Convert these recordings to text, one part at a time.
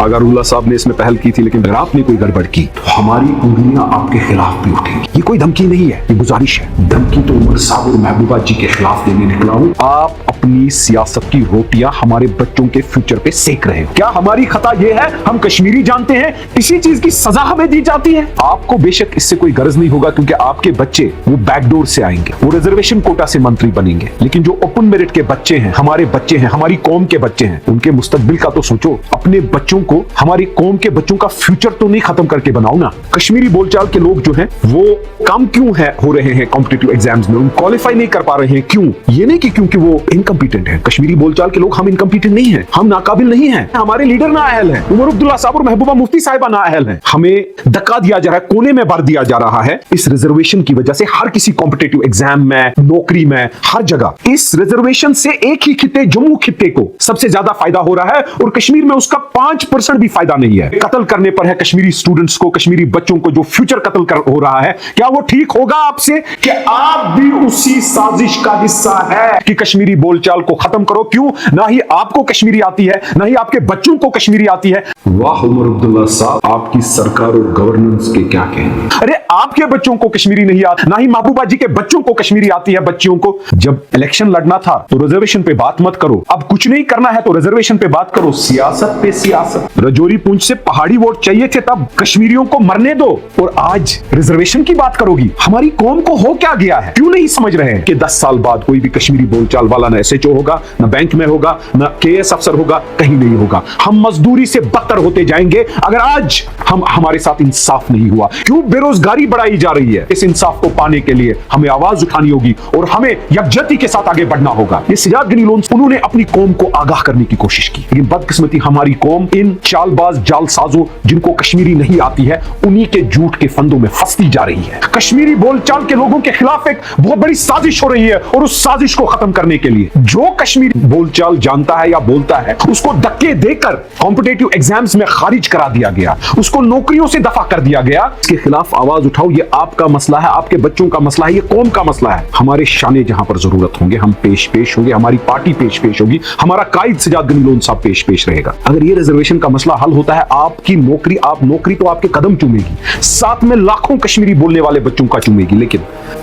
अगारुल्लाह साहब ने इसमें पहल की थी, लेकिन अगर आपने कोई गड़बड़ की तो हमारी उंगलियां आपके खिलाफ भी उठेंगी। ये कोई धमकी नहीं है, ये गुजारिश है। धमकी तो उमर साहब और महबूबा जी के खिलाफ देने निकला हूं। आप अपनी सियासत की रोटियां हमारे बच्चों के फ्यूचर पे सेक रहे हो। क्या हमारी खता ये है हम कश्मीरी जानते हैं, इसी चीज की सजा हमें दी जाती है? आपको बेशक इससे कोई गर्ज नहीं होगा, क्योंकि आपके बच्चे वो बैकडोर से आएंगे, वो रिजर्वेशन कोटा से मंत्री बनेंगे। लेकिन जो ओपन मेरिट के बच्चे हैं, हमारे बच्चे हैं, हमारी कौम के बच्चे हैं, उनके मुस्तकबिल का तो सोचो। अपने बच्चों को, हमारी कौम के बच्चों का फ्यूचर तो नहीं खत्म करके बनाओ ना। कश्मीरी बोलचाल के लोग जो हैं वो कम क्यों है हो रहे हैं कॉम्पिटिटिव एग्जाम्स में, क्वालिफाई नहीं कर पा रहे हैं, क्यों? ये नहीं कि क्योंकि वो इनकम्पिटेंट है। कश्मीरी बोलचाल के लोग हम इनकम्पिटेंट नहीं है, हम नाकाबिल नहीं है, हमारे लीडर नाअहल है। उमर अब्दुल्ला साहब और महबूबा मुफ्ती साहिबा नाअहल है। हमें धक्का दिया जा रहा है, कोने में भर दिया जा रहा है इस रिजर्वेशन की वजह से। हर किसी कॉम्पिटिटिव एग्जाम में, नौकरी में, हर जगह इस रिजर्वेशन से एक ही खिते, जम्मू खिते को सबसे ज्यादा फायदा हो रहा है, और कश्मीर में उसका 5% भी फायदा नहीं है। कत्ल करने पर है कश्मीरी स्टूडेंट्स को, कश्मीरी बच्चों को, जो फ्यूचर कत्ल हो रहा है। क्या वो ठीक होगा आपसे कि आप भी उसी साजिश का हिस्सा है कि कश्मीरी बोलचाल को खत्म करो? क्यों? ना ही आपको कश्मीरी आती है, ना ही आपके बच्चों को कश्मीरी आती है। वाह उमर अब्दुल्ला साहब, आपकी सरकार और गवर्नेंस के क्या कहने। अरे आपके बच्चों को कश्मीरी नहीं आती, ना ही महबूबा जी के बच्चों को कश्मीरी आती है। बच्चियों को जब इलेक्शन लड़ना था तो रिजर्वेशन पे बात मत करो, अब कुछ नहीं करना है तो रिजर्वेशन पे बात करो। सियासत पे सियासत। रजौरी पूंछ से पहाड़ी वोट चाहिए थे, तब कश्मीरियों को मरने दो, और आज रिजर्वेशन की बात करोगी। हमारी कौम को हो क्या गया है? क्यों नहीं समझ रहे हैं कि 10 साल बाद कोई भी कश्मीरी बोलचाल वाला ना SHO होगा, ना बैंक में होगा, ना KS अफसर होगा, कहीं नहीं होगा। हम मजदूरी से बदतर होते जाएंगे अगर आज हमारे साथ इंसाफ नहीं हुआ। क्यों बेरोजगारी बढ़ाई जा रही है? इस इंसाफ को पाने के लिए हमें आवाज उठानी होगी और हमें यकजहती के साथ आगे बढ़ना होगा। ये सजाद गनी लोन, उन्होंने अपनी कौम को आगाह करने की कोशिश की, लेकिन बदकिस्मती हमारी कौम इन चालबाज जालसाजों जिनको कश्मीरी नहीं आती है, उन्हीं के झूठ के फंदों में फंसती जा रही है। कश्मीरी बोलचाल के लोगों के खिलाफ एक बहुत बड़ी साजिश हो रही है, और उस साजिश को खत्म करने के लिए जो कश्मीरी बोलचाल जानता है या बोलता है, उसको धक्के देकर कॉम्पिटिटिव एग्जाम्स में खारिज करा दिया गया, उसको नौकरियों से दफा कर दिया गया। इसके खिलाफ आवाज उठाओ। ये आपका मसला है, आपके बच्चों का मसला है, ये कौम का मसला है। हमारे शाने जहां पर जरूरत होंगे हम पेश होंगे, हमारी पार्टी पेश होगी, हमारा कायद सजाद गनी लोन साहब पेश रहेगा। अगर ये रिजर्वेशन का मसला हल होता है, आपकी नौकरी, आप नौकरी तो आपके कदम चूमेगी, साथ में लाखों कश्मीरी बोलने वाले बच्चों का चूमेगी। लेकिन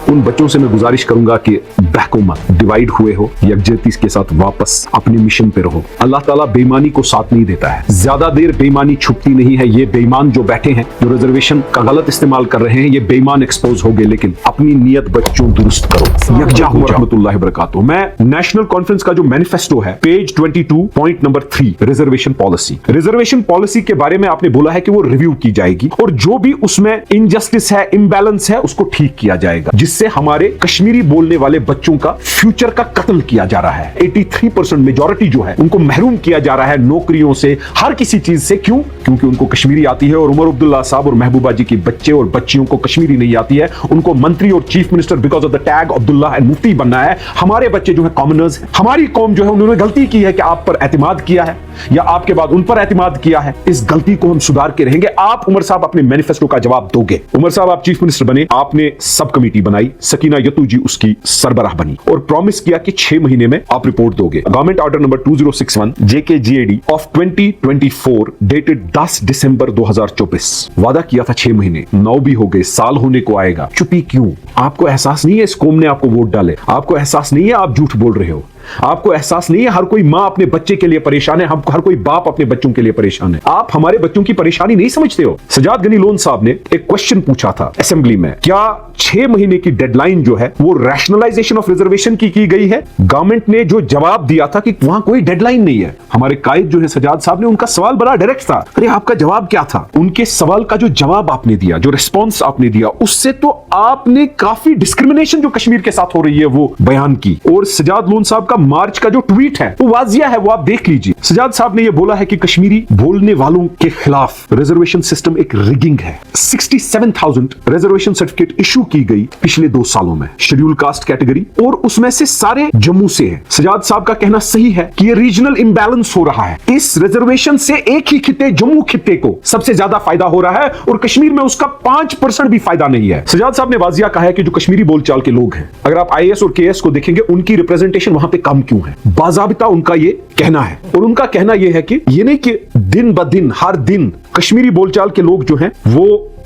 उन बच्चों से मैं गुजारिश करूंगा कि बहको मत, डिवाइड हुए हो, यकजहती के साथ वापस अपने मिशन पे रहो। अल्लाह ताला बेईमानी को साथ नहीं देता है, ज्यादा देर बेईमानी छुपती नहीं है। ये बेईमान जो बैठे हैं, जो रिजर्वेशन का गलत इस्तेमाल कर रहे हैं, ये बेईमान एक्सपोज हो गए। लेकिन अपनी नियत बच्चों दुरुस्त करो। यकजा हो रहमतुल्लाहि व बरकातुहू। मैं नेशनल कॉन्फ्रेंस का जो मैनिफेस्टो है, page 22 point number 3, reservation policy. Reservation policy के बारे में आपने बोला है कि वो रिव्यू की जाएगी, और जो भी उसमें इनजस्टिस है, इम्बैलेंस है, उसको ठीक किया जाएगा, जिससे हमारे कश्मीरी बोलने वाले बच्चों का फ्यूचर का कत्ल किया जा रहा है। 83% मेजॉरिटी जो है उनको महरूम किया जा रहा है नौकरियों से, हर किसी चीज से। क्यों? क्योंकि उनको कश्मीरी आती है, और उमर अब्दुल्ला साहब और महबूबा जी के बच्चे और बच्चियों को कश्मीरी नहीं आती है। उनको मंत्री और chief minister because of the tag Abdullah and Mufti बनना है। हमारे बच्चे जो है कॉमनर्स हैं। हमारी कौम जो है उन्होंने गलती की है कि आप पर एतमाद किया है, या आपके बाद उन पर एतमाद किया है। इस गलती को हम सुधार के रहेंगे। आप उमर साहब अपने मैनिफेस्टो का जवाब दोगे। उमर साहब आप चीफ मिनिस्टर बने, आपने सब कमेटी बनाई, सकीना यतू जी उसकी सरबराह बनी, और प्रॉमिस किया कि 6 महीने में आप रिपोर्ट दोगे। Government order number 2061 JKGAD of 2024 dated 10 दिसंबर 2024। वादा किया था 6 महीने, 9 भी हो गए, साल होने को आएगा। चुपी क्यों? आपको एहसास नहीं है इस कौम ने आपको वोट डाले? आपको एहसास नहीं है आप झूठ बोल रहे हो? आपको एहसास नहीं है हर कोई मां अपने बच्चे के लिए परेशान है, हर कोई बाप अपने बच्चों के लिए परेशान है? आप हमारे बच्चों की परेशानी नहीं समझते हो? सजाद गनी लोन साहब ने एक क्वेश्चन पूछा था असेंबली में, क्या 6 महीने की डेडलाइन जो है वो रैशनलाइजेशन ऑफ रिजर्वेशन की गई है? गवर्नमेंट ने जो जवाब दिया था कि वहां कोई डेडलाइन नहीं है। हमारे कायद जो है सजाद साहब ने, उनका सवाल बड़ा डायरेक्ट था। अरे आपका जवाब क्या था? उनके सवाल का जो जवाब आपने दिया, जो रिस्पॉन्स आपने दिया, उससे तो आपने काफी डिस्क्रिमिनेशन जो कश्मीर के साथ हो रही है वो बयान की। और सजाद लोन साहब का मार्च का जो ट्वीट है वो वाजिया है, वो आप देख लीजिए। सजाद साहब ने ये बोला है कि कश्मीरी बोलने वालों के खिलाफ रिजर्वेशन सिस्टम एक रिगिंग है। 67,000 रिजर्वेशन सर्टिफिकेट इशू की गई पिछले 2 सालों में, शेड्यूल कास्ट कैटेगरी, और उसमें से सारे जम्मू से है। सजाद साहब का कहना सही है कि ये रीजनल इंबैलेंस हो रहा है। इस रिजर्वेशन से एक ही खिते, जम्मू खिते को सबसे ज्यादा फायदा हो रहा है, और कश्मीर में उसका 5% भी फायदा नहीं है। सजाद साहब ने वाजिया कहा है कि जो कश्मीरी बोलचाल के लोग हैं, अगर आप IAS और KS को देखेंगे, उनकी रिप्रेजेंटेशन वहां पे कम क्यों है। बाज़ाबिता उनका ये कहना है, और उनका कहना यह है कि ये नहीं कि दिन ब दिन हर दिन कश्मीरी बोलचाल के लोग जो हैं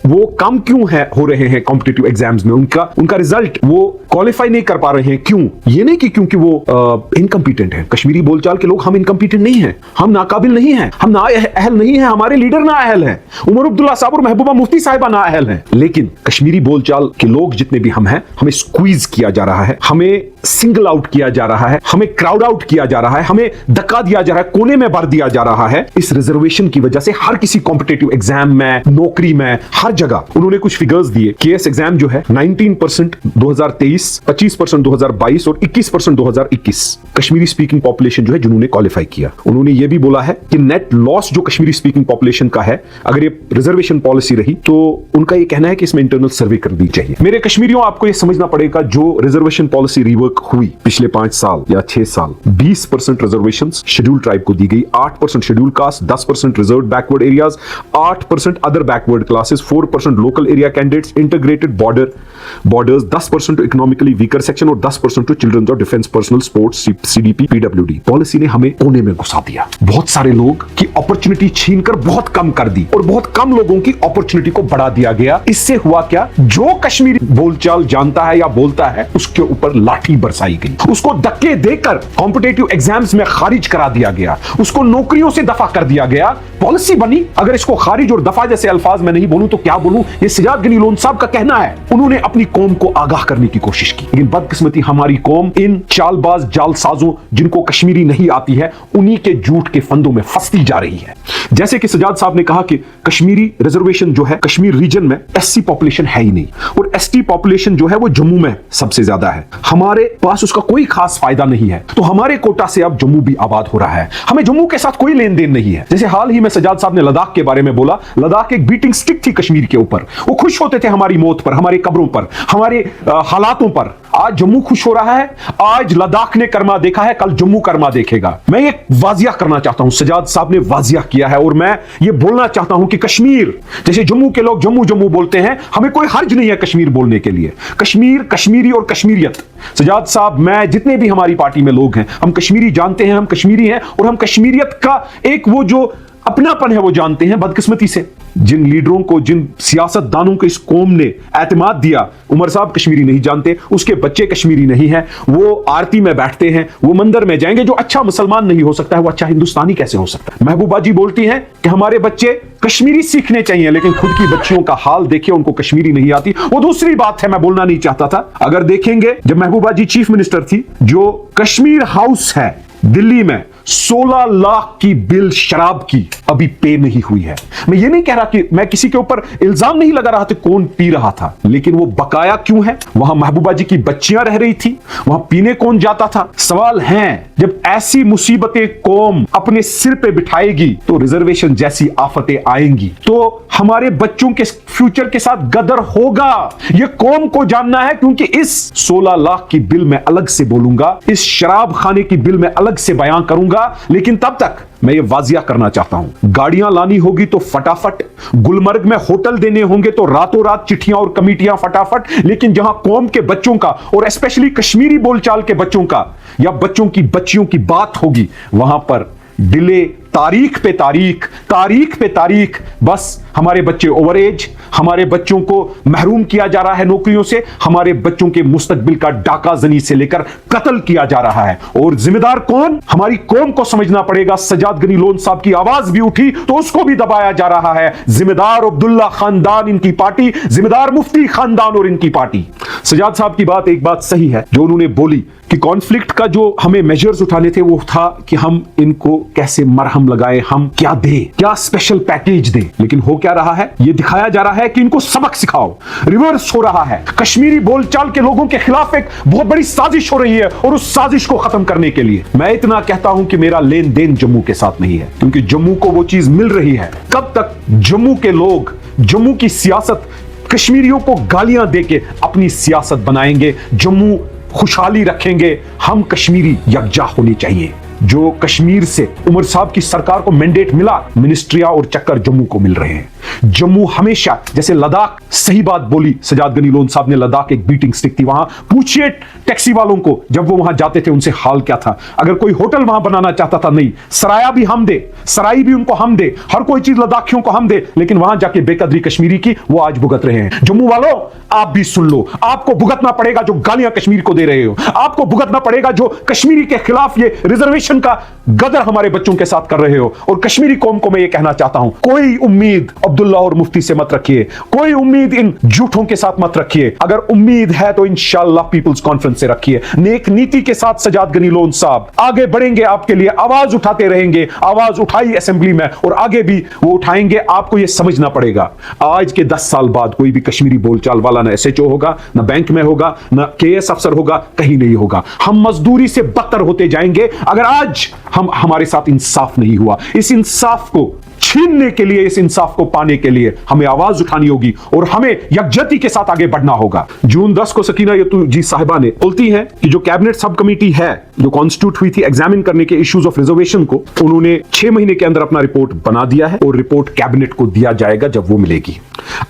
वो कम क्यों है हो रहे हैं कॉम्पिटिटिव एग्जाम्स में, उनका रिजल्ट वो क्वालिफाई नहीं कर पा रहे हैं। क्यों? ये नहीं कि क्योंकि वो इनकम्पिटेंट है। कश्मीरी बोलचाल के लोग हम इनकम्पिटेंट नहीं हैं, हम नाकाबिल नहीं हैं, हम नाअहल नहीं हैं, हमारे लीडर नाअहल हैं, उमर अब्दुल्ला साहब और महबूबा मुफ्ती साहिबा नाअहल हैं। लेकिन कश्मीरी बोलचाल के लोग जितने भी हम हैं, हमें स्क्वीज किया जा रहा है, हमें सिंगल आउट किया जा रहा है, हमें क्राउड आउट किया जा रहा है, हमें धक्का दिया जा रहा है, कोने में भर दिया जा रहा है। इस रिजर्वेशन की वजह से हर किसी कॉम्पिटिटिव एग्जाम में, नौकरी में, हर जगह उन्होंने कुछ फिगर्स दिए। केएस एग्जाम जो है 19% 2023, 25% 2022 और 21% 2021 कश्मीरी स्पीकिंग पॉपुलेशन जो है जिन्होंने क्वालिफाई किया। उन्होंने ये भी बोला है कि नेट लॉस जो कश्मीरी स्पीकिंग पॉपुलेशन का है, अगर ये रिजर्वेशन पॉलिसी रही तो उनका ये कहना है कि इसमें इंटरनल सर्वे कर दी चाहिए। मेरे कश्मीरियों, आपको ये समझना पड़ेगा, जो रिजर्वेशन पॉलिसी रिवर्क हुई पिछले 5 साल या 6 साल, 20% रिजर्वेशन शेड्यूल ट्राइब को दी गई, 8% schedule caste, 10% reserve backward areas, 8% other backward classes, 4% local area candidates, integrated borders, 10% to economically weaker section और 10% टू चिल्ड्रन और defence personnel sports, CDP, PWD. Policy ने हमें कोने में घुसा दिया, बहुत सारे लोग की अपॉर्चुनिटी छीनकर बहुत कम कर दी और बहुत कम लोगों की अपॉर्चुनिटी को बढ़ा दिया गया। इससे हुआ क्या? जो कश्मीरी बोलचाल जानता है या बोलता है उसके ऊपर लाठी बरसाई गई, उसको धक्के देकर कॉम्पिटिटिव एग्जाम्स में खारिज करा दिया गया, उसको नौकरियों से दफा कर दिया गया। पॉलिसी बनी, अगर इसको खारिज और दफा जैसे अल्फाज में नहीं बोलूं तो क्या बोलूं, ये सजाद गनी लोन साहब का कहना है। उन्होंने अपनी कौम को आगाह करने की कोशिश की, लेकिन बदकिस्मती हमारी कौम इन चालबाज जालसाजों जिनको कश्मीरी नहीं आती है, उन्हीं के झूठ के फंदों में फंसती जा रही है। जैसे कि सजाद साहब ने कहा कि कश्मीरी रिजर्वेशन जो है कश्मीर रीजन में एससी पॉपुलेशन है ही नहीं, और एसटी पॉपुलेशन जो है वो जम्मू में सबसे ज्यादा है, हमारे पास उसका कोई खास फायदा नहीं है। तो हमारे कोटा से अब जम्मू भी आबाद हो रहा है, हमें जम्मू के साथ कोई लेन देन नहीं है। जैसे हाल ही में सजाद साहब ने लद्दाख के बारे में बोला, लद्दाख एक बीटिंग स्टिक थी कश्मीर के ऊपर, वो खुश होते थे हमारी मौत पर, हमारी कब्रों पर, हमारे हालातों पर। आज जम्मू खुश हो रहा है, आज लद्दाख ने कर्मा देखा है, कल जम्मू कर्मा देखेगा। मैं ये वाजिया करना चाहता हूं, सजाद साहब ने वाजिया किया है, और मैं ये बोलना चाहता हूं कि कश्मीर, जैसे जम्मू के लोग जम्मू जम्मू बोलते हैं, हमें कोई हर्ज नहीं है कश्मीर बोलने के लिए। कश्मीर, कश्मीरी और कश्मीरियत, सजाद साहब, मैं, जितने भी हमारी पार्टी में लोग हैं, हम कश्मीरी जानते हैं, हम कश्मीरी हैं, और हम कश्मीरियत का एक वो जो अपनापन है वो जानते हैं। बदकिस्मती से जिन लीडरों को, जिन सियासतदानों को इस कौम ने एतमाद दिया, उमर साहब कश्मीरी नहीं जानते, उसके बच्चे कश्मीरी नहीं हैं, वो आरती में बैठते हैं, वो मंदिर में जाएंगे। जो अच्छा मुसलमान नहीं हो सकता है वो अच्छा हिंदुस्तानी कैसे हो सकता है? महबूबा जी बोलती हैं कि हमारे बच्चे कश्मीरी सीखने चाहिए, लेकिन खुद की बच्चियों का हाल देखिए, उनको कश्मीरी नहीं आती। वो दूसरी बात है, मैं बोलना नहीं चाहता था। अगर देखेंगे, जब महबूबा जी चीफ मिनिस्टर थी, जो कश्मीर हाउस है दिल्ली में, 16 लाख की बिल शराब की अभी पे नहीं हुई है। मैं ये नहीं कह रहा कि मैं किसी के ऊपर इल्जाम नहीं लगा रहा था कौन पी रहा था, लेकिन वो बकाया क्यों है? वहां महबूबा जी की बच्चियां रह रही थी, वहां पीने कौन जाता था? सवाल है, जब ऐसी मुसीबतें कौम अपने सिर पे बिठाएगी तो रिजर्वेशन जैसी आफतें आएंगी, तो हमारे बच्चों के फ्यूचर के साथ गदर होगा। यह कौम को जानना है, क्योंकि इस 16 लाख की बिल में अलग से बोलूंगा, इस शराब खाने की बिल में अलग से बयां करूंगा। लेकिन तब तक मैं ये वाजिया करना चाहता हूं, गाड़ियां लानी होगी तो फटाफट, गुलमर्ग में होटल देने होंगे तो रातों रात चिट्ठियां और कमेटियां फटाफट। लेकिन जहां कौम के बच्चों का, और स्पेशली कश्मीरी बोलचाल के बच्चों का या बच्चों की बच्चियों की बात होगी, वहां पर डिले, तारीख पे तारीख, तारीख पे तारीख। बस हमारे बच्चे ओवर एज, हमारे बच्चों को महरूम किया जा रहा है नौकरियों से, हमारे बच्चों के मुस्तकबिल का डाका जनी से लेकर कत्ल किया जा रहा है। और जिम्मेदार कौन? हमारी कौम को समझना पड़ेगा। सजाद गनी लोन साहब की आवाज भी उठी तो उसको भी दबाया जा रहा है। जिम्मेदार अब्दुल्ला खानदान, इनकी पार्टी, जिम्मेदार मुफ्ती खानदान और इनकी पार्टी। सजाद साहब की बात, एक बात सही है जो उन्होंने बोली कि कॉन्फ्लिक्ट का जो हमें मेजर्स उठाने थे वो था कि हम इनको कैसे मरहम लगाए, हम क्या दें, क्या स्पेशल पैकेज दें। लेकिन हो क्या रहा है? ये दिखाया जा रहा है कि इनको सबक सिखाओ। रिवर्स हो रहा है। कश्मीरी बोलचाल के लोगों के खिलाफ एक बहुत बड़ी साजिश हो रही है, और उस साजिश को खत्म करने के लिए मैं इतना कहता हूं कि मेरा लेन देन जम्मू के साथ नहीं है, क्योंकि जम्मू को वो चीज मिल रही है। कब तक जम्मू के लोग, जम्मू की सियासत कश्मीरियों को गालियां देके अपनी सियासत बनाएंगे, जम्मू खुशहाली रखेंगे? हम कश्मीरी यकजा होनी चाहिए। जो कश्मीर से उमर साहब की सरकार को मैंडेट मिला, मिनिस्ट्रियां और चक्कर जम्मू को मिल रहे हैं। जम्मू हमेशा, जैसे लद्दाख, सही बात बोली सजाद गनी लोन साहब ने, लद्दाख एक बीटिंग स्टिक थी। वहां पूछिए टैक्सी वालों को, जब वो वहां जाते थे उनसे हाल क्या था। अगर कोई होटल वहां बनाना चाहता था, नहीं, सराया भी हम दे, सराई भी उनको हम दे, हर कोई चीज लद्दाखियों को हम दे, लेकिन वहां जाके बेकदरी कश्मीरी की वो आज भुगत रहे हैं। जम्मू वालों, आप भी सुन लो, आपको भुगतना पड़ेगा जो गालियां कश्मीर को दे रहे हो, आपको भुगतना पड़ेगा जो कश्मीरी के खिलाफ ये रिजर्वेशन का गदर हमारे बच्चों के साथ कर रहे हो। और कश्मीरी कौम को मैं ये कहना चाहता हूं, कोई उम्मीद अब्दुल्ला और मुफ्ती से मत रखिए, कोई उम्मीद इन झूठों के साथ मत रखिए। अगर उम्मीद है तो इंशाअल्लाह पीपल्स कॉन्फ्रेंस से रखिए। नेक नीति के साथ सजाद गनी लोन साहब आगे बढ़ेंगे, आपके लिए आवाज उठाते रहेंगे। आवाज उठाई असेंबली में और आगे भी वो उठाएंगे। आपको ये समझना पड़ेगा, आज के 10 साल बाद कोई भी कश्मीरी बोलचाल वाला ना SHO होगा, ना बैंक में होगा, ना KS अफसर होगा, कहीं नहीं होगा। हम मजदूरी से बदतर होते जाएंगे अगर आज हमारे साथ इंसाफ नहीं हुआ। इस इंसाफ को छीनने के लिए, इस इंसाफ को पाने के लिए हमें आवाज उठानी होगी और हमें यकजहती के साथ आगे बढ़ना होगा। जून 10 को सकीना यतूजी साहिबा ने बोलती हैं कि जो कैबिनेट सब कमेटी है जो कॉन्स्टिट्यूट हुई थी एग्जामिन करने के इश्यूज ऑफ रिजर्वेशन को, उन्होंने 6 महीने के अंदर अपना रिपोर्ट बना दिया है और रिपोर्ट कैबिनेट को दिया जाएगा जब वो मिलेगी।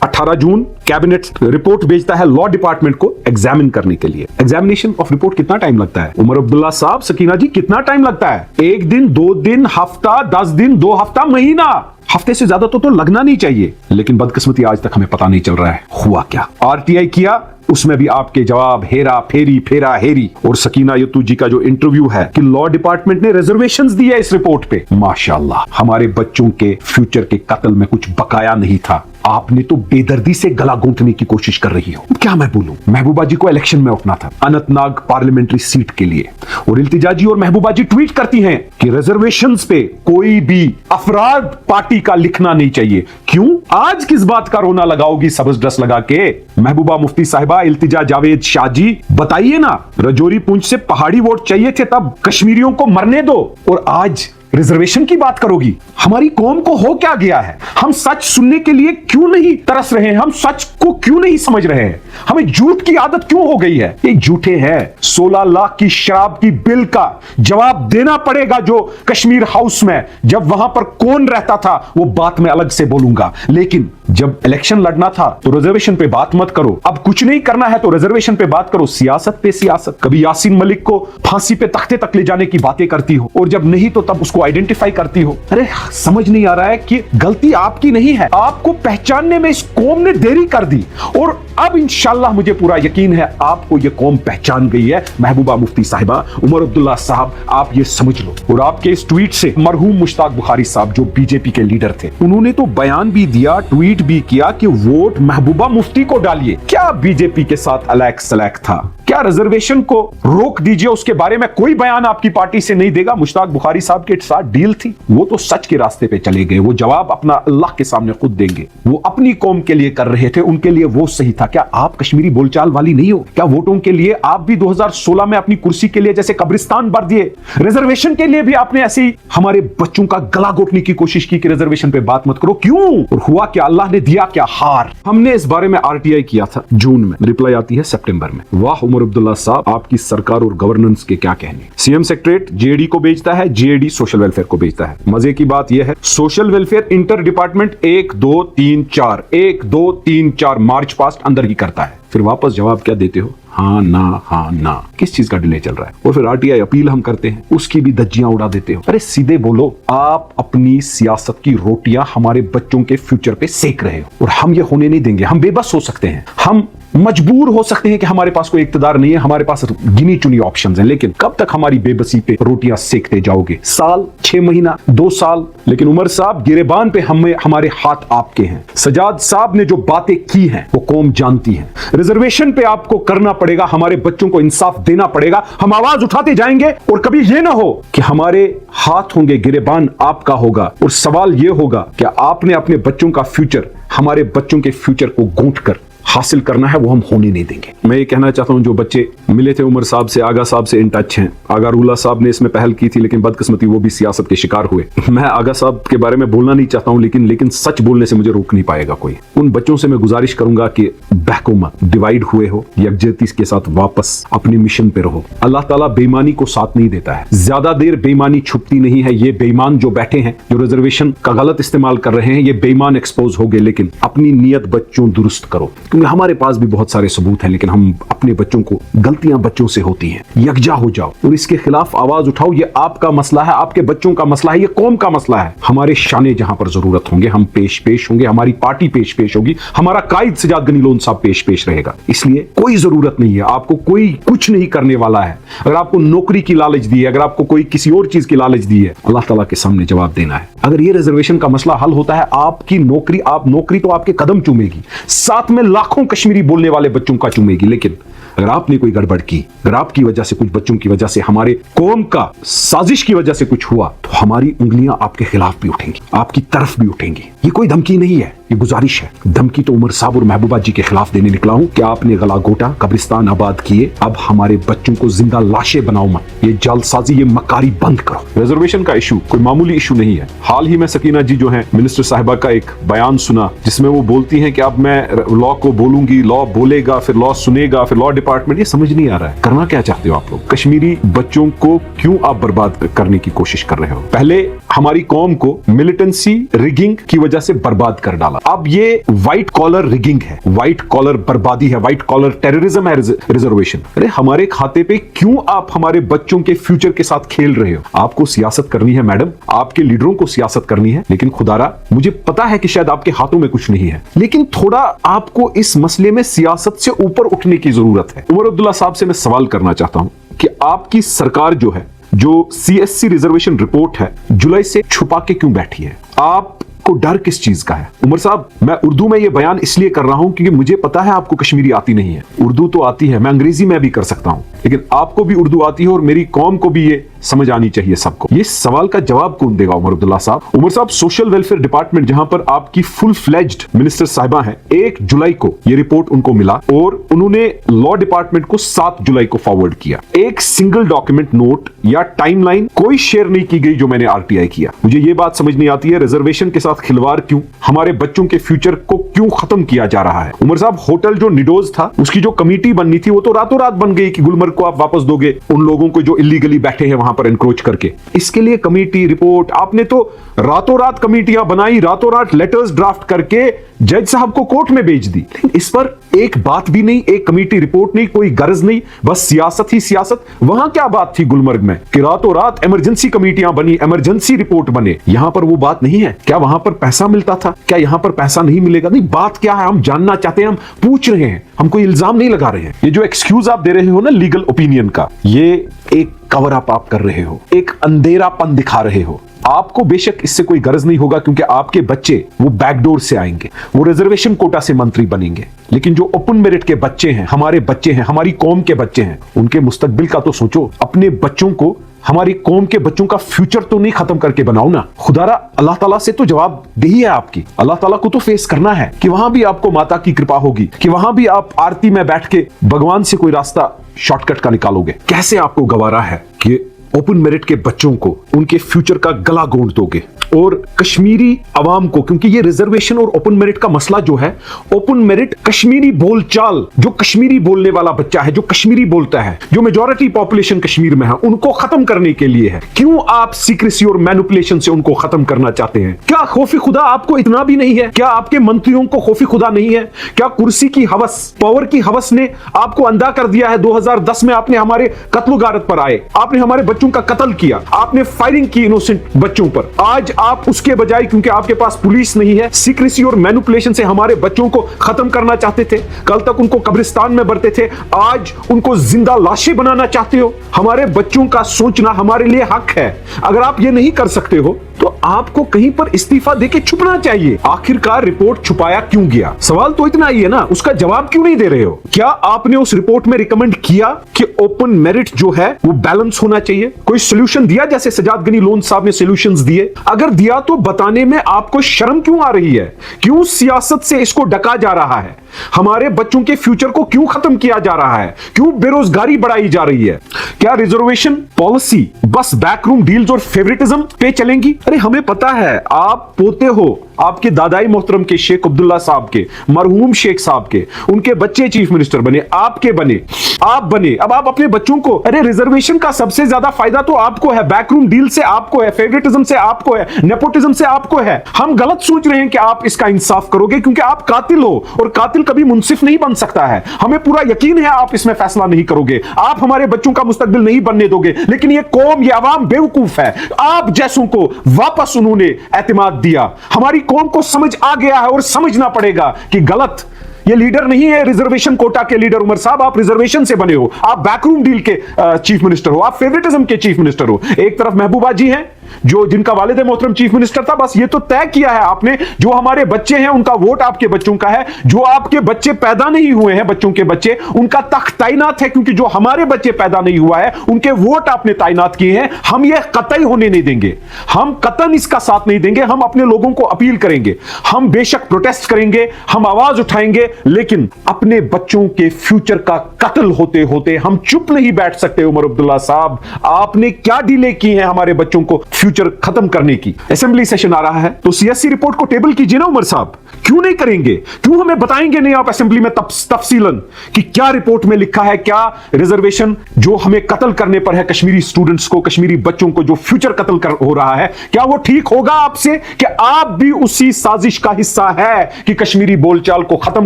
18 जून कैबिनेट रिपोर्ट भेजता है लॉ डिपार्टमेंट को एग्जामिन करने के लिए। एग्जामिनेशन ऑफ रिपोर्ट कितना टाइम लगता है उमर अब्दुल्ला साहब, सकीना जी, कितना टाइम लगता है? 1 दिन, 2 दिन, हफ्ता, 10 दिन, 2 हफ्ता, महीना। हफ्ते से ज्यादा तो लगना नहीं चाहिए। लेकिन बदकिस्मती आज तक हमें पता नहीं चल रहा है हुआ क्या। RTI किया, उसमें भी आपके जवाब हेरा फेरी, फेरा हेरी। और सकीना यतूजी का जो इंटरव्यू है कि लॉ डिपार्टमेंट ने रिजर्वेशंस दिया इस रिपोर्ट पे, माशाल्लाह, हमारे बच्चों के फ्यूचर के कत्ल में कुछ बकाया नहीं था। आपने तो बेदर्दी से गला घोंटने की कोशिश कर रही हो। क्या मैं बोलूं, महबूबा जी को इलेक्शन में उठना था अनंतनाग पार्लियामेंट्री सीट के लिए, और इल्तिजा जी और महबूबा जी ट्वीट करती हैं कि रिजर्वेशंस पे कोई भी अफराद पार्टी का लिखना नहीं चाहिए। क्यों? आज किस बात का रोना लगाओगी सब्ज ड्रेस लगा के? महबूबा मुफ्ती साहिबा, इल्तिजा जावेद शाह जी, बताइए ना, रजौरी पूंछ से पहाड़ी वोट चाहिए थे तब कश्मीरियों को मरने दो, और आज रिजर्वेशन की बात करोगी। हमारी कौम को हो क्या गया है? हम सच सुनने के लिए क्यों नहीं तरस रहे हैं? हम सच को क्यों नहीं समझ रहे हैं? हमें झूठ की आदत क्यों हो गई है? ये झूठे हैं। 16 लाख की शराब की बिल का जवाब देना पड़ेगा जो कश्मीर हाउस में, जब वहां पर कौन रहता था वो बात मैं अलग से बोलूंगा, लेकिन जब इलेक्शन लड़ना था तो रिजर्वेशन पे बात मत करो। अब कुछ नहीं करना है तो रिजर्वेशन पे बात करो। सियासत पे सियासत। कभी यासीन मलिक को फांसी पे तख्ते तक ले जाने की बातें करती हो और जब नहीं तो तब उसको आइडेंटिफाई करती हो। अरे समझ नहीं आ रहा है कि गलती आपकी नहीं है, आपको पहचानने में इस कौम ने देरी कर दी, और अब इंशाल्लाह मुझे पूरा यकीन है आपको ये कौम पहचान गई है। महबूबा मुफ्ती साहिबा, उमर अब्दुल्ला साहब, आप ये समझ लो। और आपके इस ट्वीट से मरहूम मुश्ताक बुखारी साहब जो बीजेपी के लीडर थे, उन्होंने तो बयान भी दिया, ट्वीट भी किया कि वोट महबूबा मुफ्ती को डालिए। क्या बीजेपी के साथ अलैक सलैक था? क्या रिजर्वेशन को रोक दीजिए उसके बारे में कोई बयान आपकी पार्टी से नहीं देगा? मुश्ताक बुखारी साहब के साथ डील थी, वो तो सच के रास्ते पे चले गए। वो जवाब अपना अल्लाह के सामने खुद देंगे। वो अपनी कौम के लिए कर रहे थे, उनके लिए वो सही था। क्या आप कश्मीरी बोलचाल वाली नहीं हो? क्या वोटों के लिए आप भी 2016 में अपनी कुर्सी के लिए जैसे कब्रिस्तान भर दिए? रिजर्वेशन के लिए भी आपने ऐसे ही हमारे बच्चों का गला घोटने की कोशिश की कि रिजर्वेशन पे बात मत करो। क्यों? और हुआ क्या? अल्लाह ने दिया क्या? हार। हमने इस बारे में RTI किया था जून में, रिप्लाई आती है सितंबर में। वाह उमर अब्दुल्ला साहब, आपकी सरकार और गवर्नेंस के क्या कहने। सीएम सेक्रेटरीट JD को भेजता है, JD सोशल वेलफेयर को भेजता है। मजे की बात यह है, social welfare inter department 1 2 3 4 1 2 3 4 march past अंदर ही करता है। फिर वापस जवाब क्या देते हो? हाँ ना, हाँ ना। किस चीज का डिले चल रहा है? और फिर RTI अपील हम करते हैं, उसकी भी धज्जियां उड़ा देते हो। अरे सीधे बोलो, आप अपनी सियासत की रोटियां हमारे बच्चों के फ्यूचर पे सेक रहे हो और हम ये होने नहीं देंगे। हम बेबस हो सकते हैं, हम मजबूर हो सकते हैं कि हमारे पास कोई इख्तिदार नहीं है, हमारे पास गिनी चुनी ऑप्शंस हैं, लेकिन कब तक हमारी बेबसी पे रोटियां सेकते जाओगे? साल, 6 महीना, 2 साल? लेकिन उमर साहब, गिरेबान पे हमारे हाथ आपके हैं। सजाद साहब ने जो बातें की हैं वो कौम जानती है। रिजर्वेशन पे आपको करना पड़ेगा, हमारे बच्चों को इंसाफ देना पड़ेगा। हम आवाज उठाते जाएंगे और कभी ये ना हो कि हमारे हाथ होंगे, गिरेबान आपका होगा। और सवाल ये होगा कि आपने अपने बच्चों का फ्यूचर, हमारे बच्चों के फ्यूचर को गूंथ कर हासिल करना है वो हम होने नहीं देंगे। मैं ये कहना चाहता हूं जो बच्चे मिले थे उमर साहब से, आगा साहब से इन टच हैं। आगा रूला साहब ने इसमें पहल की थी लेकिन बदकिस्मती वो भी सियासत के शिकार हुए। मैं आगा साहब के बारे में बोलना नहीं चाहता हूं लेकिन सच बोलने से मुझे रोक नहीं पाएगा कोई। उन बच्चों से मैं गुजारिश करूंगा कि बहको मत, डिवाइड हुए हो, यकजहती के साथ वापस अपने मिशन पे रहो। अल्लाह ताला बेईमानी को साथ नहीं देता है, ज्यादा देर बेईमानी छुपती नहीं है। ये बेईमान जो बैठे हैं, जो रिजर्वेशन का गलत इस्तेमाल कर रहे हैं, ये बेईमान एक्सपोज हो गए। लेकिन अपनी नीयत बच्चों दुरुस्त करो, क्योंकि हमारे पास भी बहुत सारे सबूत हैं लेकिन हम अपने बच्चों को, गलतियां बच्चों से होती हैं। यकजा हो जाओ और इसके खिलाफ आवाज उठाओ। ये आपका मसला है, आपके बच्चों का मसला है, ये कौम का मसला है। हमारे शाने जहां पर जरूरत होंगे हम पेश होंगे, हमारी पार्टी पेश होगी, हमारा कायद सजाद गनी लोन साहब पेश रहेगा। इसलिए कोई जरूरत नहीं है, आपको कोई कुछ नहीं करने वाला है। अगर आपको नौकरी की लालच दी है, अगर आपको कोई किसी और चीज की लालच दी है, अल्लाह ताला के सामने जवाब देना है। अगर ये रिजर्वेशन का मसला हल होता है, आपकी नौकरी तो आपके कदम चूमेगी, साथ में लाखों कश्मीरी बोलने वाले बच्चों का चूमेगी। लेकिन अगर आपने कोई गड़बड़ की, अगर आपकी वजह से, कुछ बच्चों की वजह से, हमारे कौम का साजिश की वजह से कुछ हुआ, तो हमारी उंगलियां आपके खिलाफ भी उठेंगी, आपकी तरफ भी उठेंगी। ये कोई धमकी नहीं है, ये गुजारिश है। धमकी तो उमर साहब और महबूबा जी के खिलाफ देने निकला हूं कि आपने गला घोटा, कब्रिस्तान आबाद किए, अब हमारे बच्चों को जिंदा लाशें बनाओ मत। ये जालसाजी, ये मकारी बंद करो। रिजर्वेशन का इशू कोई मामूली इशू नहीं है। हाल ही में सकीना जी जो है मिनिस्टर साहिबा का एक बयान सुना जिसमें वो बोलती हैं कि अब मैं लॉ को बोलूंगी, लॉ बोलेगा, फिर लॉ सुनेगा, फिर लॉ डिपार्टमेंट। ये समझ नहीं आ रहा है, करना क्या चाहते हो आप लोग? कश्मीरी बच्चों को क्यों आप बर्बाद करने की कोशिश कर रहे हो? पहले हमारी कौम को मिलिटेंसी रिगिंग की वजह से बर्बाद कर डाला, अब ये व्हाइट कॉलर रिगिंग है, व्हाइट कॉलर बर्बादी है, व्हाइट कॉलर टेररिज्म है रिजर्वेशन। अरे हमारे खाते पे क्यों आप हमारे बच्चों के फ्यूचर के साथ खेल रहे हो? आपको सियासत करनी है मैडम, आपके लीडरों को सियासत करनी है, लेकिन खुदारा मुझे पता है कि शायद आपके हाथों में कुछ नहीं है, लेकिन थोड़ा आपको इस मसले में सियासत से ऊपर उठने की जरूरत है। उमर अब्दुल्ला साहब से मैं सवाल करना चाहता हूं कि आपकी सरकार जो है, जो CSC रिजर्वेशन रिपोर्ट है, जुलाई से छुपा के क्यों बैठी है? आपको डर किस चीज का है? उमर साहब, मैं उर्दू में ये बयान इसलिए कर रहा हूं क्योंकि मुझे पता है आपको कश्मीरी आती नहीं है। उर्दू तो आती है, मैं अंग्रेजी में भी कर सकता हूं, लेकिन आपको भी उर्दू आती है और मेरी कौम को भी ये समझ आनी चाहिए सबको। ये सवाल का जवाब कौन देगा उमर अब्दुल्ला साहब? उमर साहब, सोशल वेलफेयर डिपार्टमेंट जहां पर आपकी फुल फ्लेज्ड मिनिस्टर साहिबा हैं, 1 जुलाई को ये रिपोर्ट उनको मिला और उन्होंने लॉ डिपार्टमेंट को 7 जुलाई को फॉरवर्ड किया। एक सिंगल डॉक्यूमेंट, नोट या टाइमलाइन कोई शेयर नहीं की गई जो मैंने RTI किया। मुझे ये बात समझ नहीं आती है, रिजर्वेशन के साथ खिलवाड़ क्यों, हमारे बच्चों के फ्यूचर को क्यों खत्म किया जा रहा है? उमर साहब, होटल जो निडोज था उसकी जो कमेटी बननी थी वो तो रातों रात बन गई कि गुलमर्ग को आप वापस दोगे उन लोगों को जो इलीगली बैठे हैं वहां पर एनक्रोच करके। इसके लिए कमेटी, रिपोर्ट, आपने तो रातों रात कमेटियां बनाई, रातों रात लेटर्स ड्राफ्ट करके जज साहब को कोर्ट में भेज दी। लेकिन इस पर एक बात भी नहीं, एक कमेटी रिपोर्ट नहीं, कोई गर्ज नहीं, बस सियासत ही सियासत। वहां क्या बात थी गुलमर्ग में कि रातों रात इमरजेंसी कमेटियां बनी, इमरजेंसी रिपोर्ट बने? यहां पर वो बात नहीं है। क्या वहां पर पैसा मिलता था? क्या यहां पर पैसा नहीं मिलेगा? नहीं, बात क्या है हम जानना चाहते हैं, हम पूछ रहे हैं, हम कोई इल्जाम नहीं लगा रहे हैं। ये जो एक्सक्यूज आप दे रहे हो ना लीगल ओपिनियन का, ये एक कवर अप आप कर रहे हो, एक अंधेरापन दिखा रहे हो। आपको बेशक इससे कोई गर्ज नहीं होगा क्योंकि आपके बच्चे वो बैकडोर से आएंगे, वो रिजर्वेशन कोटा से मंत्री बनेंगे, लेकिन जो ओपन मेरिट के बच्चे हैं, हमारे बच्चे हैं, हमारी कौम के बच्चे हैं, उनके मुस्तकबिल का तो सोचो। अपने बच्चों को, हमारी कौम के बच्चों का फ्यूचर तो नहीं खत्म करके बनाओ ना। खुदारा, अल्लाह ताला से तो जवाब दही है आपकी, अल्लाह ताला को तो फेस करना है कि वहां भी आपको माता की कृपा होगी, कि वहां भी आप आरती में बैठ के भगवान से कोई रास्ता शॉर्टकट का निकालोगे। कैसे आपको गवारा है कि ओपन मेरिट के बच्चों को उनके फ्यूचर का गला घोंट दोगे और कश्मीरी अवाम को, क्योंकि ये रिजर्वेशन और ओपन मेरिट का मसला जो है, ओपन मेरिट कश्मीरी बोलचाल, जो कश्मीरी बोलने वाला बच्चा है, जो कश्मीरी बोलता है, जो मेजॉरिटी पॉपुलेशन कश्मीर में है, उनको खत्म करने के लिए है। क्यों आप सीक्रेसी और मैनिपुलेशन से उनको खत्म करना चाहते हैं? क्या खौफी खुदा आपको इतना भी नहीं है? क्या आपके मंत्रियों को खौफी खुदा नहीं है? क्या कुर्सी की हवस, पावर की हवस ने आपको अंधा कर दिया है? 2010 में आपने हमारे कत्ल गारत पर आए, आपने हमारे बच्चों का कत्ल किया, आपने फायरिंग की इनोसेंट बच्चों पर। आज आप उसके बजाय, क्योंकि आपके पास पुलिस नहीं है, सीक्रेसी और मैनिपुलेशन से हमारे बच्चों को खत्म करना चाहते थे। कल तक उनको कब्रिस्तान में भरते थे, आज उनको जिंदा लाशें बनाना चाहते हो। हमारे बच्चों का सोचना हमारे लिए हक है। अगर आप ये नहीं कर सकते हो तो आपको कहीं पर इस्तीफा देके छुपना चाहिए। आखिरकार रिपोर्ट छुपाया क्यों गया? सवाल तो इतना ही है ना, उसका जवाब क्यों नहीं दे रहे हो? क्या आपने उस रिपोर्ट में रिकमेंड किया कि ओपन मेरिट जो है वो बैलेंस होना चाहिए? कोई सोल्यूशन दिया जैसे सजाद गनी लोन साहब ने सोल्यूशंस दिए? अगर दिया तो बताने में आपको शर्म क्यों आ रही है? क्यों सियासत से इसको ढका जा रहा है? हमारे बच्चों के फ्यूचर को क्यों खत्म किया जा रहा है? क्यों बेरोजगारी बढ़ाई जा रही है? क्या रिजर्वेशन पॉलिसी बस बैकरूम डील्स और फेवरेटिज्म पे चलेंगी? अरे हमें पता है, आप पोते हो आपके दादाई मोहतरम के शेख अब्दुल्ला साहब के, मरहूम शेख साहब के, उनके बच्चे चीफ मिनिस्टर बने, आपके बने, आप बने। अब आप अपने बच्चों को, अरे रिजर्वेशन का सबसे ज्यादा फायदा तो आपको है, बैकरूम डील से आपको है, फेवरेटिज्म से आपको है, नेपोटिज्म से आपको है। हम गलत सोच रहे हैं कि आप इसका इंसाफ करोगे, क्योंकि आप कातिल हो और कातिल कभी मुंसिफ नहीं बन सकता है। हमें पूरा यकीन है आप इसमें फैसला नहीं करोगे, आप हमारे बच्चों का मुस्तकबिल नहीं बनने दोगे। लेकिन ये कौम, ये अवाम बेवकूफ है। आप जैसों को वापस उन्होंने एतमाद दिया। हमारी कौम को समझ आ गया है और समझना पड़ेगा कि गलत, ये लीडर नहीं है रिजर्वेशन कोटा के लीडर। उमर साहब, आप रिजर्वेशन से बने हो, आप बैकरूम डील के चीफ मिनिस्टर हो, आप फेवरेटिज्म के चीफ मिनिस्टर हो। एक तरफ महबूबा जी हैं जो जिनका वालिद मोहतरम चीफ मिनिस्टर था। बस ये तो तय किया है आपने, जो हमारे बच्चे हैं उनका वोट आपके बच्चों का है, जो आपके बच्चे पैदा नहीं हुए हैं, बच्चों के बच्चे, उनका तख्त तैनात है, क्योंकि जो हमारे बच्चे पैदा नहीं हुआ है उनके वोट आपने तैनात किए हैं। हम ये कतई होने नहीं देंगे, हम कतन इसका साथ नहीं देंगे। हम अपने लोगों को अपील करेंगे, हम बेशक प्रोटेस्ट करेंगे, हम आवाज उठाएंगे, लेकिन अपने बच्चों के फ्यूचर का कत्ल होते होते हम चुप नहीं बैठ सकते। उमर अब्दुल्ला साहब, आपने क्या डीले की है हमारे बच्चों को फ्यूचर खत्म करने की? असेंबली सेशन आ रहा है तो सीएससी रिपोर्ट को टेबल कीजिए ना उमर साहब। क्यों नहीं करेंगे? क्यों हमें बताएंगे नहीं आप असेंबली में तफसीलन कि क्या रिपोर्ट में लिखा है? क्या रिजर्वेशन जो हमें कत्ल करने पर है, कश्मीरी स्टूडेंट्स को, कश्मीरी बच्चों को जो फ्यूचर कत्ल हो रहा है, क्या वो ठीक होगा आपसे कि आप भी उसी साजिश का हिस्सा है कि कश्मीरी बोलचाल को खत्म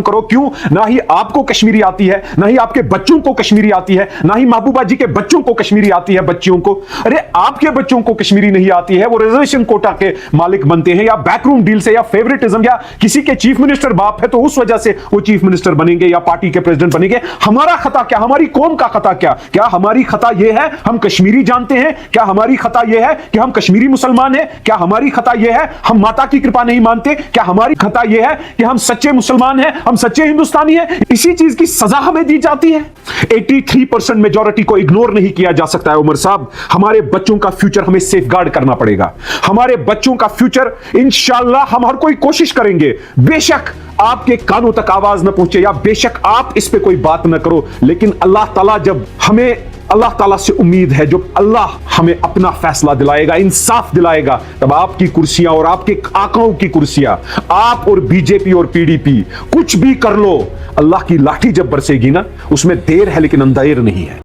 करो? क्यों? ना ही आपको कश्मीरी आती है, ना ही आपके बच्चों को कश्मीरी आती है, ना ही महबूबा जी के बच्चों को कश्मीरी आती है, बच्चियों को। अरे आपके बच्चों को कश्मीरी नहीं आती है, वो रिजर्वेशन कोटा के मालिक बनते हैं, या बैकरूम डील से, या फेवरेटिज्म, या किसी के चीफ मिनिस्टर बाप है तो उस वजह से वो चीफ मिनिस्टर बनेंगे या पार्टी के प्रेसिडेंट बनेंगे। हमारा खता क्या? हमारी कौम का खता क्या? क्या हमारी खता यह है हम कश्मीरी जानते हैं? क्या हमारी खता यह है कि हम कश्मीरी मुसलमान हैं? क्या हमारी खता यह है हम माता की कृपा नहीं मानते? क्या हमारी खता यह है कि हम सच्चे मुसलमान हैं, हम सच्चे हिंदुस्तानी हैं? इसी चीज की सजा हमें दी जाती है। 83% मेजॉरिटी को इग्नोर नहीं किया जा सकता है उमर साहब। हमारे बच्चों का फ्यूचर हमें सेफगार्ड करना पड़ेगा। हमारे बच्चों का फ्यूचर इंशाअल्लाह हम हर कोई कोशिश करेंगे। बेशक आपके कानों तक आवाज न पहुंचे, या बेशक आप इस पे कोई बात न करो, लेकिन अल्लाह ताला जब हमें, अल्लाह ताला से उम्मीद है जब अल्लाह हमें अपना फैसला दिलाएगा, इंसाफ दिलाएगा, तब आपकी कुर्सियां और आपके आकाओं की कुर्सियां, आप और बीजेपी और पीडीपी कुछ भी कर लो, अल्लाह की लाठी जब बरसेगी ना, उसमें देर है लेकिन अंधेर नहीं है।